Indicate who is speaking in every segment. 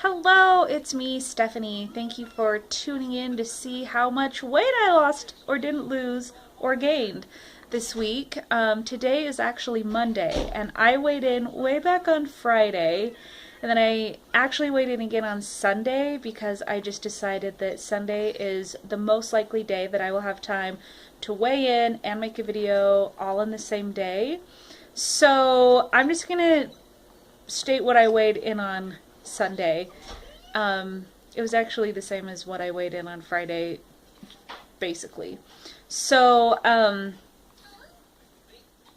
Speaker 1: Hello, it's me, Stephanie. Thank you for tuning in to see how much weight I lost or didn't lose or gained this week. Today is actually Monday, and I weighed in way back on Friday, and then I actually weighed in again on Sunday because I just decided that Sunday is the most likely day that I will have time to weigh in and make a video all in the same day. So I'm just gonna state what I weighed in on Sunday. It was actually the same as what I weighed in on Friday, basically. So,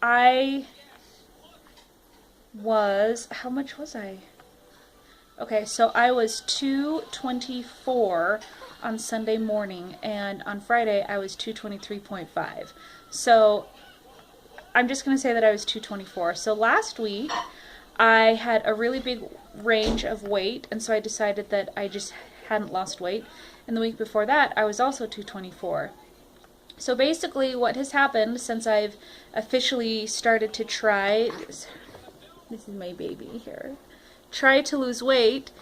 Speaker 1: I was, how much was I? Okay, so I was 224 on Sunday morning, and on Friday I was 223.5. So, I'm just going to say that I was 224. So last week I had a really big range of weight, and so I decided that I just hadn't lost weight. And the week before that, I was also 224. So basically, what has happened since I've officially started to try, this is my baby here, try to lose weight,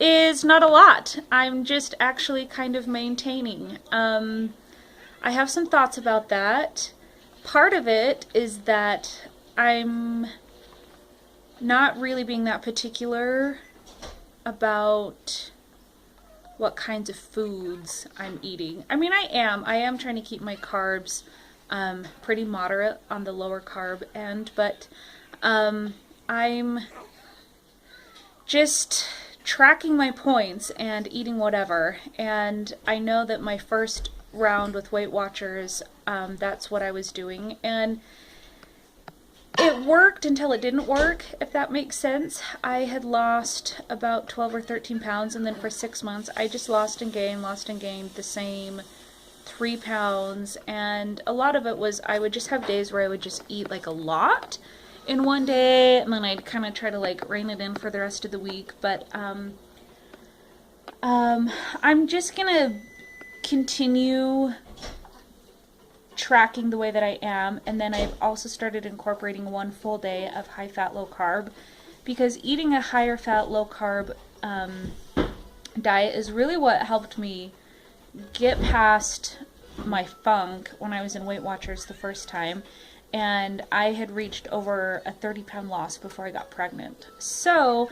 Speaker 1: is not a lot. I'm just actually kind of maintaining. I have some thoughts about that. Part of it is that I'm not really being that particular about what kinds of foods I'm eating. I mean, I am trying to keep my carbs pretty moderate on the lower carb end, but I'm just tracking my points and eating whatever. And I know that my first round with Weight Watchers, that's what I was doing, and it worked until it didn't work, if that makes sense. I had lost about 12 or 13 pounds, and then for 6 months I just lost and gained the same 3 pounds, and a lot of it was I would just have days where I would just eat like a lot in one day, and then I'd kind of try to like rein it in for the rest of the week. But I'm just gonna continue tracking the way that I am, and then I've also started incorporating one full day of high fat, low carb, because eating a higher fat, low carb diet is really what helped me get past my funk when I was in Weight Watchers the first time, and I had reached over a 30-pound loss before I got pregnant. So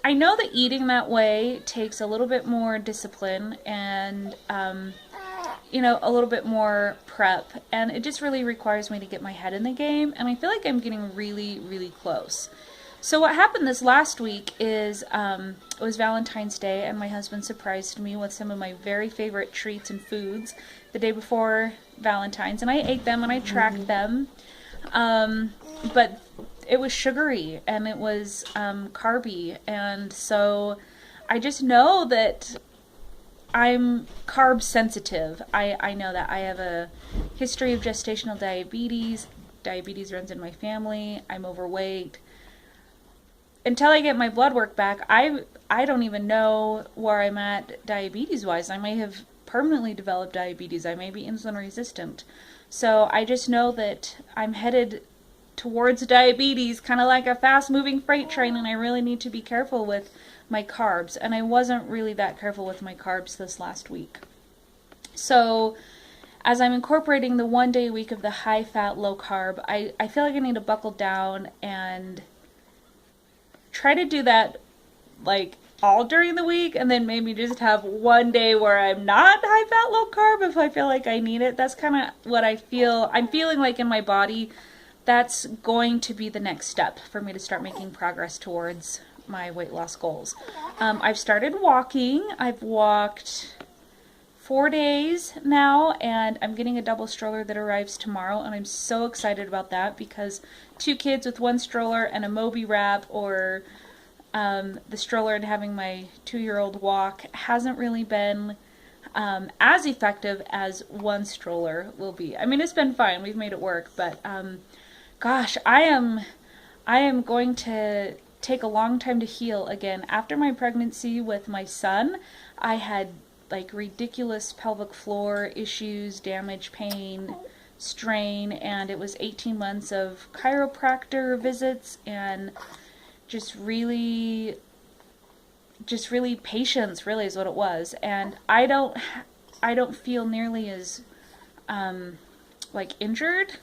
Speaker 1: I know that eating that way takes a little bit more discipline and a little bit more prep, and it just really requires me to get my head in the game, and I feel like I'm getting really, really close. So what happened this last week is it was Valentine's Day, and my husband surprised me with some of my very favorite treats and foods the day before Valentine's, and I ate them and I tracked them, but it was sugary and it was carby, and so I just know that I'm carb sensitive. I know that I have a history of gestational diabetes. Diabetes runs in my family. I'm overweight. Until I get my blood work back, I don't even know where I'm at diabetes wise. I may have permanently developed diabetes. I may be insulin resistant. So I just know that I'm headed towards diabetes, kind of like a fast moving freight train, and I really need to be careful with my carbs, and I wasn't really that careful with my carbs this last week. So as I'm incorporating the 1 day a week of the high fat, low carb, I feel like I need to buckle down and try to do that like all during the week, and then maybe just have 1 day where I'm not high fat, low carb if I feel like I need it. That's kind of what I'm feeling like in my body. That's going to be the next step for me to start making progress towards my weight loss goals. I've started walking. I've walked 4 days now, and I'm getting a double stroller that arrives tomorrow, and I'm so excited about that because 2 kids with 1 stroller and a Moby wrap, or the stroller and having my 2-year-old walk, hasn't really been as effective as 1 stroller will be. I mean, it's been fine. We've made it work, but gosh, I am going to take a long time to heal again. After my pregnancy with my son, I had like ridiculous pelvic floor issues, damage, pain, strain, and it was 18 months of chiropractor visits and just really just really patience really is what it was. And I don't feel nearly as like injured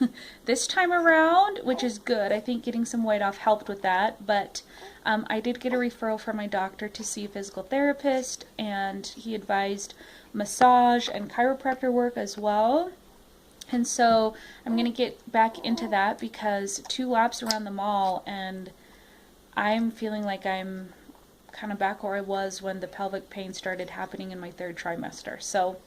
Speaker 1: this time around, which is good. I think getting some weight off helped with that, but I did get a referral from my doctor to see a physical therapist, and he advised massage and chiropractor work as well. And so I'm going to get back into that because 2 laps around the mall and I'm feeling like I'm kind of back where I was when the pelvic pain started happening in my 3rd trimester. So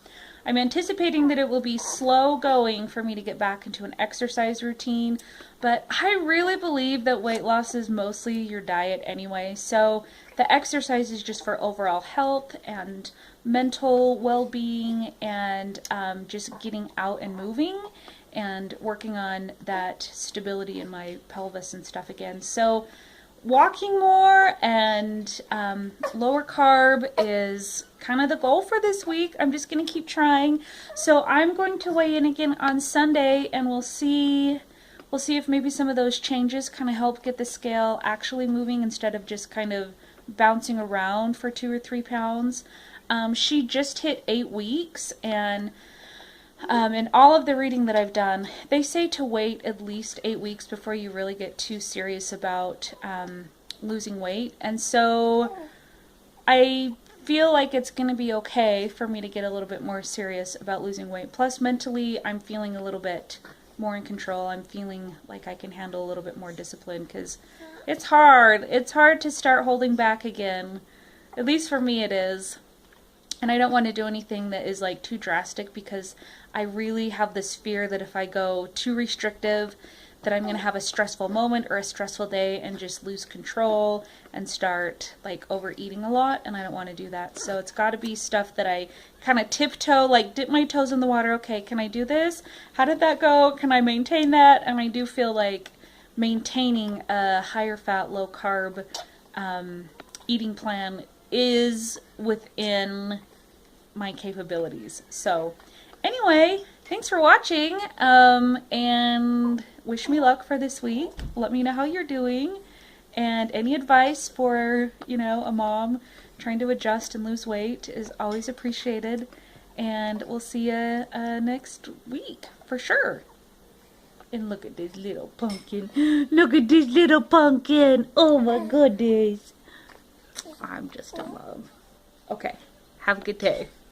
Speaker 1: I'm anticipating that it will be slow going for me to get back into an exercise routine, but I really believe that weight loss is mostly your diet anyway. So the exercise is just for overall health and mental well-being and just getting out and moving and working on that stability in my pelvis and stuff again. So walking more and lower carb is kind of the goal for this week. I'm just going to keep trying. So I'm going to weigh in again on Sunday, and we'll see if maybe some of those changes kind of help get the scale actually moving instead of just kind of bouncing around for 2 or 3 pounds. She just hit 8 weeks, and in all of the reading that I've done, they say to wait at least 8 weeks before you really get too serious about losing weight. And so I feel like it's going to be okay for me to get a little bit more serious about losing weight. Plus, mentally, I'm feeling a little bit more in control. I'm feeling like I can handle a little bit more discipline because it's hard. It's hard to start holding back again. At least for me it is. And I don't want to do anything that is like too drastic because I really have this fear that if I go too restrictive, that I'm going to have a stressful moment or a stressful day and just lose control and start like overeating a lot, and I don't want to do that. So it's got to be stuff that I kind of tiptoe, like dip my toes in the water. Okay, can I do this? How did that go? Can I maintain that? And I do feel like maintaining a higher fat, low carb eating plan is within my capabilities. So anyway, thanks for watching, and wish me luck for this week. Let me know how you're doing, and any advice for, you know, a mom trying to adjust and lose weight is always appreciated, and we'll see you next week for sure. And look at this little pumpkin. Look at this little pumpkin. Oh my goodness. I'm just in love. Okay, have a good day.